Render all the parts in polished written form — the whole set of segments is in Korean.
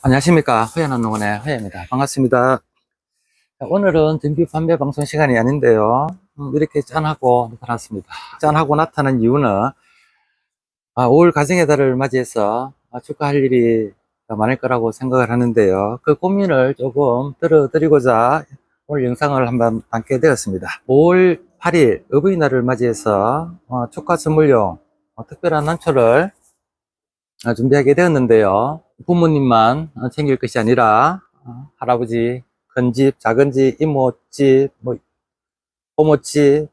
안녕하십니까. 허연한 농원의 허연입니다. 반갑습니다. 자, 오늘은 정규 판매 방송 시간이 아닌데요. 이렇게 짠하고 나타났습니다. 짠하고 나타난 이유는 5월 가정의 달을 맞이해서 축하할 일이 많을 거라고 생각을 하는데요. 그 고민을 조금 들어드리고자 오늘 영상을 한번 담게 되었습니다. 5월 8일 어버이날을 맞이해서 축하 선물용 특별한 난초를 준비하게 되었는데요. 부모님만 챙길 것이 아니라 할아버지, 큰집, 작은집, 이모집, 고모집,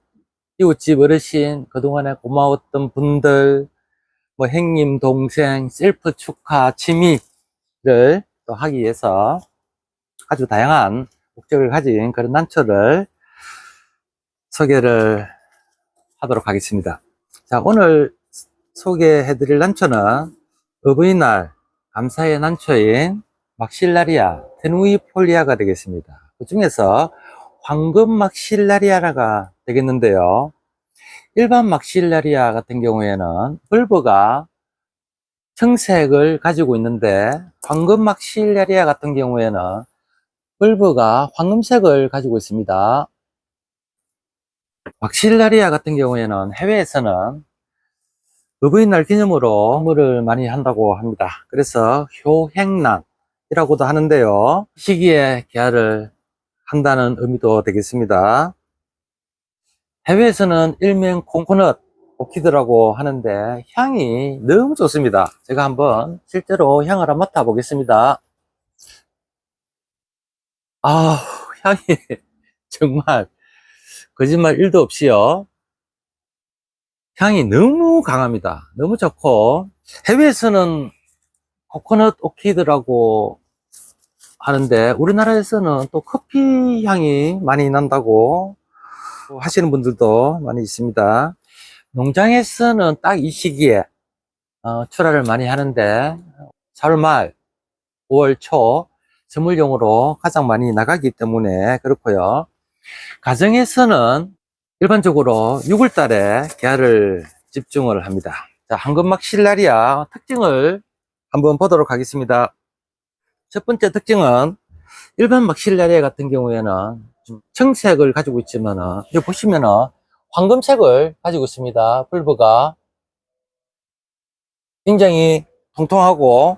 이웃집 어르신, 그동안에 고마웠던 분들, 형님, 동생, 셀프 축하, 취미를 또 하기 위해서 아주 다양한 목적을 가진 그런 난초를 소개를 하도록 하겠습니다. 자, 오늘 소개해드릴 난초는 어버이날 감사의 난초인 막실라리아 테누이폴리아가 되겠습니다. 그 중에서 황금 막실라리아가 되겠는데요. 일반 막실라리아 같은 경우에는 벌브가 청색을 가지고 있는데, 황금 막실라리아 같은 경우에는 벌브가 황금색을 가지고 있습니다. 막실라리아 같은 경우에는 해외에서는 어버이날 기념으로 선물을 많이 한다고 합니다. 그래서 효행란이라고도 하는데요. 시기에 개화를 한다는 의미도 되겠습니다. 해외에서는 일명 코코넛 오키드라고 하는데 향이 너무 좋습니다. 제가 한번 실제로 향을 한번 맡아 보겠습니다. 향이 정말 거짓말 1도 없이요. 향이 너무 강합니다. 너무 좋고, 해외에서는 코코넛 오키드라고 하는데 우리나라에서는 또 커피 향이 많이 난다고 하시는 분들도 많이 있습니다. 농장에서는 딱 이 시기에 출하를 많이 하는데 4월 말, 5월 초 선물용으로 가장 많이 나가기 때문에 그렇고요. 가정에서는 일반적으로 6월 달에 개화를 집중을 합니다. 자, 황금막 실라리아 특징을 한번 보도록 하겠습니다. 첫 번째 특징은 일반 막실라리아 같은 경우에는 좀 청색을 가지고 있지만은, 여기 보시면은 황금색을 가지고 있습니다. 불브가 굉장히 통통하고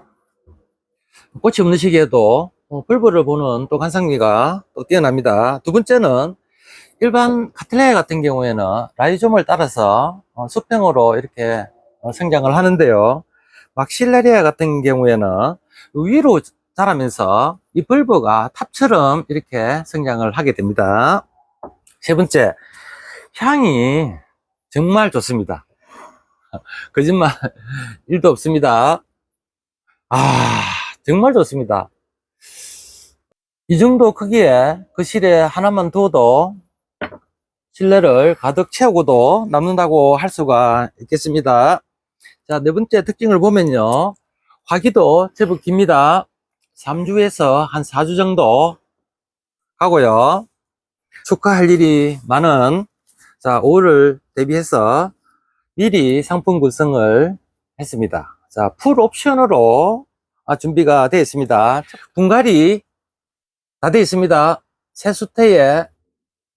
꽃이 없는 시기에도 불브를 보는 또 관상미가 또 뛰어납니다. 두 번째는 일반 카틀레아 같은 경우에는 라이좀을 따라서 수평으로 이렇게 성장을 하는데요. 막실라리아 같은 경우에는 위로 자라면서 이 벌브가 탑처럼 이렇게 성장을 하게 됩니다. 세 번째, 향이 정말 좋습니다. 거짓말 1도 없습니다. 정말 좋습니다. 이 정도 크기에 그 실에 하나만 두어도 실내를 가득 채우고도 남는다고 할 수가 있겠습니다. 자, 네 번째 특징을 보면요. 화기도 제법 깁니다. 3주에서 한 4주 정도 가고요. 축하할 일이 많은 5월을 대비해서 미리 상품 구성을 했습니다. 자, 풀 옵션으로 준비가 되어 있습니다. 분갈이 다 되어 있습니다. 새 수태에,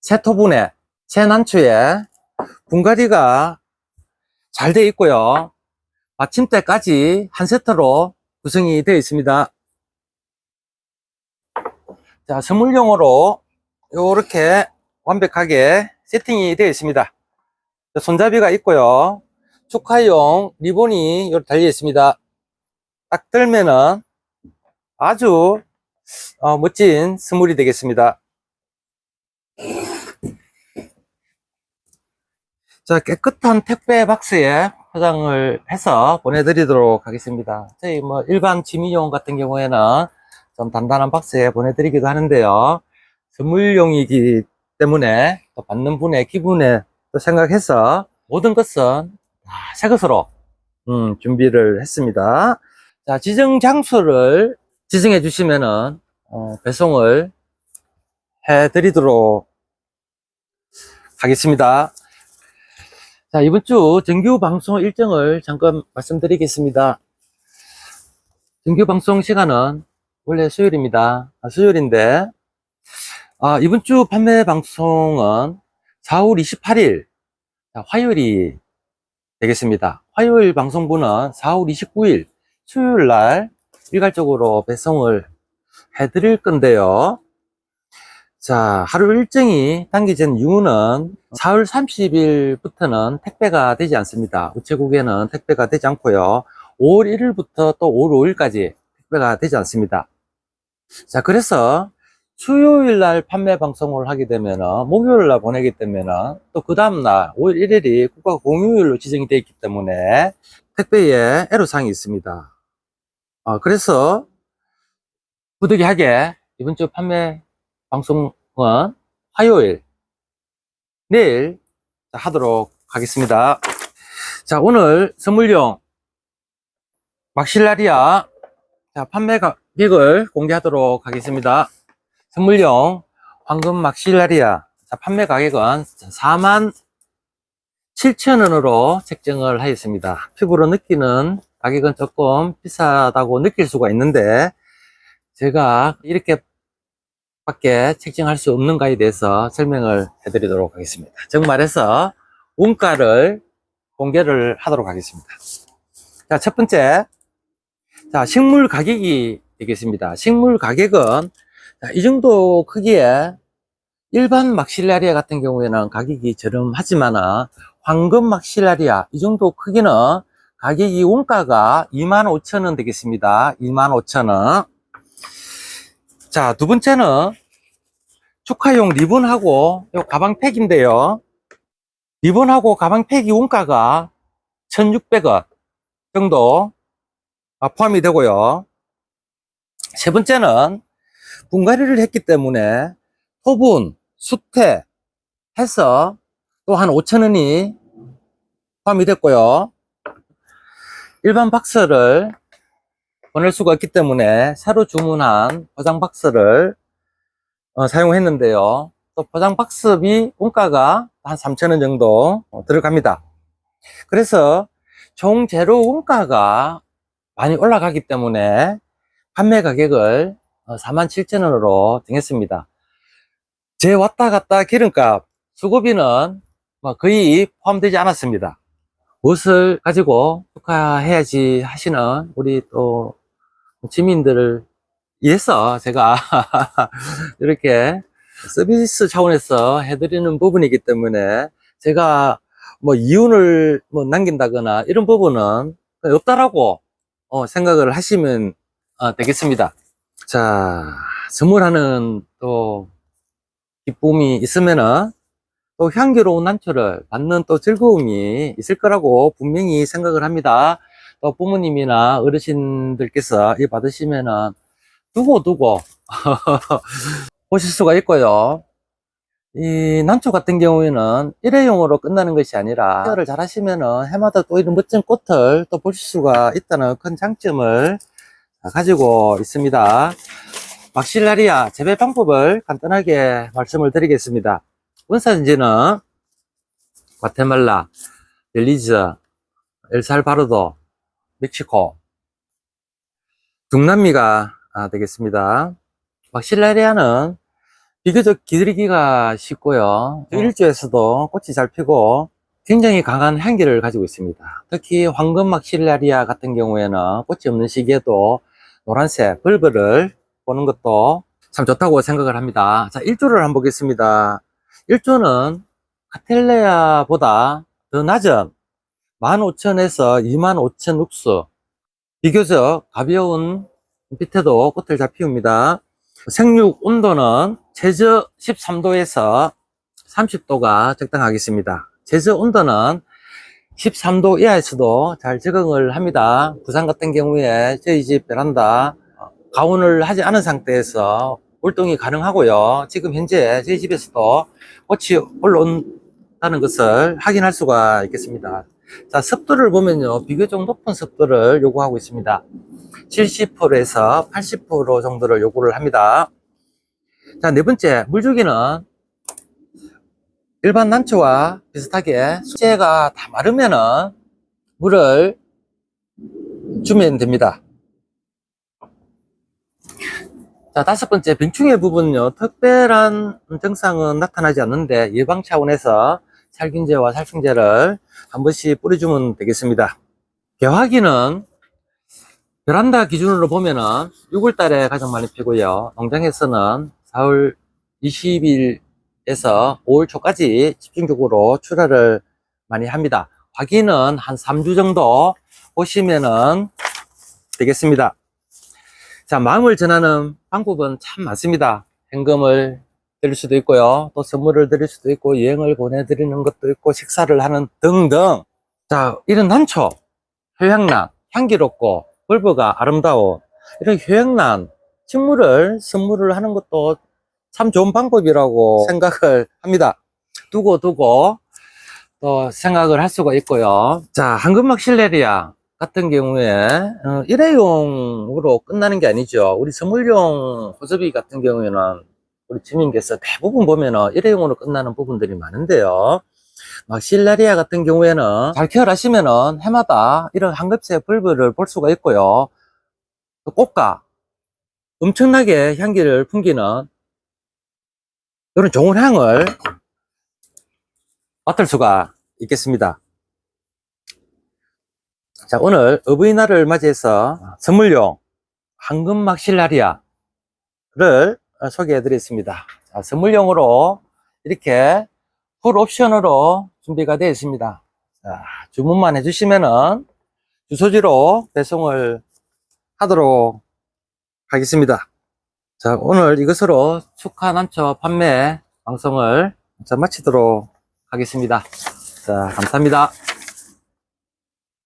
새 토분에, 새 난초에 분갈이가 잘 되어 있고요. 받침대까지 한 세트로 구성이 되어 있습니다. 자, 선물용으로 이렇게 완벽하게 세팅이 되어 있습니다. 손잡이가 있고요. 축하용 리본이 달려 있습니다. 딱 들면은 아주 멋진 선물이 되겠습니다. 자, 깨끗한 택배 박스에 포장을 해서 보내드리도록 하겠습니다. 저희 일반 취미용 같은 경우에는 좀 단단한 박스에 보내드리기도 하는데요. 선물용이기 때문에 또 받는 분의 기분에 또 생각해서 모든 것은 새 것으로 준비를 했습니다. 자, 지정 장소를 지정해 주시면은 배송을 해 드리도록 하겠습니다. 자, 이번 주 정규 방송 일정을 잠깐 말씀드리겠습니다. 정규 방송 시간은 원래 수요일입니다. 수요일인데, 이번 주 판매 방송은 4월 28일, 화요일이 되겠습니다. 화요일 방송분은 4월 29일, 수요일 날 일괄적으로 배송을 해드릴 건데요. 자, 하루 일정이 당겨진 이유는 4월 30일부터는 택배가 되지 않습니다. 우체국에는 택배가 되지 않고요. 5월 1일부터 또 5월 5일까지 택배가 되지 않습니다. 자, 그래서 수요일 날 판매 방송을 하게 되면 목요일 날 보내기 때문에 또 그 다음날 5월 1일이 국가 공휴일로 지정이 되어 있기 때문에 택배에 애로사항이 있습니다. 그래서 부득이하게 이번 주 판매 방송은 화요일, 내일 하도록 하겠습니다. 자, 오늘 선물용 막실라리아 판매 가격을 공개하도록 하겠습니다. 선물용 황금 막실라리아 판매 가격은 47,000원으로 책정을 하였습니다. 피부로 느끼는 가격은 조금 비싸다고 느낄 수가 있는데 제가 이렇게 밖에 책정할 수 없는가에 대해서 설명을 해드리도록 하겠습니다. 즉 말해서 원가를 공개를 하도록 하겠습니다. 자, 첫 번째, 식물 가격이 되겠습니다. 식물 가격은 이 정도 크기에 일반 막실라리아 같은 경우에는 가격이 저렴하지만 황금 막실라리아 이 정도 크기는 가격이 원가가 25,000원 되겠습니다. 25,000원. 자, 두 번째는 축하용 리본하고 요 가방팩인데요. 리본하고 가방팩이 원가가 1,600원 정도 포함이 되고요. 세 번째는 분갈이를 했기 때문에 토분, 수태 해서 또 한 5,000원이 포함이 됐고요. 일반 박스를 보낼 수가 없기 때문에 새로 주문한 포장 박스를 사용했는데요. 또 포장 박스비 원가가 한 3,000원 정도 들어갑니다. 그래서 총 재료 원가가 많이 올라가기 때문에 판매 가격을 47,000원으로 정했습니다. 제 왔다 갔다 기름값, 수고비는 거의 포함되지 않았습니다. 무엇을 가지고 축하해야지 하시는 우리 또 주민들을 위해서 제가 이렇게 서비스 차원에서 해드리는 부분이기 때문에 제가 이윤을 남긴다거나 이런 부분은 없다라고 생각을 하시면 되겠습니다. 자, 선물하는 또 기쁨이 있으면은 또 향기로운 난초를 받는 또 즐거움이 있을 거라고 분명히 생각을 합니다. 또 부모님이나 어르신들께서 이 받으시면은 두고두고 보실 수가 있고요. 이 난초 같은 경우에는 일회용으로 끝나는 것이 아니라 케어를 잘 하시면은 해마다 또 이런 멋진 꽃을 또 보실 수가 있다는 큰 장점을 가지고 있습니다. 막실라리아 재배 방법을 간단하게 말씀을 드리겠습니다. 원산지는 과테말라, 벨리즈, 엘살바도르, 멕시코, 중남미가 되겠습니다. 막실라리아는 비교적 기르기가 쉽고요. 일주에서도 꽃이 잘 피고 굉장히 강한 향기를 가지고 있습니다. 특히 황금 막실라리아 같은 경우에는 꽃이 없는 시기에도 노란색 벌벌을 보는 것도 참 좋다고 생각을 합니다. 자, 일조를 한번 보겠습니다. 일조는 카텔레아보다 더 낮은 15,000에서 25,000 룩스, 비교적 가벼운 빛에도 꽃을 잘 피웁니다. 생육 온도는 최저 13도에서 30도가 적당하겠습니다. 최저 온도는 13도 이하에서도 잘 적응을 합니다. 부산 같은 경우에 저희 집 베란다 가온을 하지 않은 상태에서 활동이 가능하고요. 지금 현재 저희 집에서도 꽃이 올라온다는 것을 확인할 수가 있겠습니다. 자, 습도를 보면요, 비교적 높은 습도를 요구하고 있습니다. 70%에서 80% 정도를 요구를 합니다. 자, 네 번째, 물주기는 일반 난초와 비슷하게 수제가 다 마르면은 물을 주면 됩니다. 자, 다섯 번째, 병충해 부분은요, 특별한 증상은 나타나지 않는데 예방 차원에서 살균제와 살충제를 한 번씩 뿌려주면 되겠습니다. 개화기는 베란다 기준으로 보면은 6월 달에 가장 많이 피고요. 농장에서는 4월 20일에서 5월 초까지 집중적으로 출하를 많이 합니다. 화기는 한 3주 정도 보시면은 되겠습니다. 자, 마음을 전하는 방법은 참 많습니다. 현금을 드릴 수도 있고요. 또 선물을 드릴 수도 있고, 여행을 보내드리는 것도 있고, 식사를 하는 등등. 자, 이런 난초, 효향난, 향기롭고, 벌브가 아름다운 이런 효향난 식물을 선물을 하는 것도 참 좋은 방법이라고 생각을 합니다. 두고 또 생각을 할 수가 있고요. 자, 황금막 실레리아 같은 경우에 일회용으로 끝나는 게 아니죠. 우리 선물용 호접이 같은 경우에는 우리 주민께서 대부분 보면은 일회용으로 끝나는 부분들이 많은데요. 막 실레리아 같은 경우에는 잘 케어를 하시면은 해마다 이런 황금색 벌브를 볼 수가 있고요. 또 꽃가 엄청나게 향기를 풍기는 이런 좋은 향을 맡을 수가 있겠습니다. 자, 오늘 어버이날을 맞이해서 선물용 황금막 실라리아를 소개해 드렸습니다. 자, 선물용으로 이렇게 풀 옵션으로 준비가 되어 있습니다. 자, 주문만 해주시면은 주소지로 배송을 하도록 하겠습니다. 자, 오늘 이것으로 축하 난초 판매 방송을 마치도록 하겠습니다. 자, 감사합니다.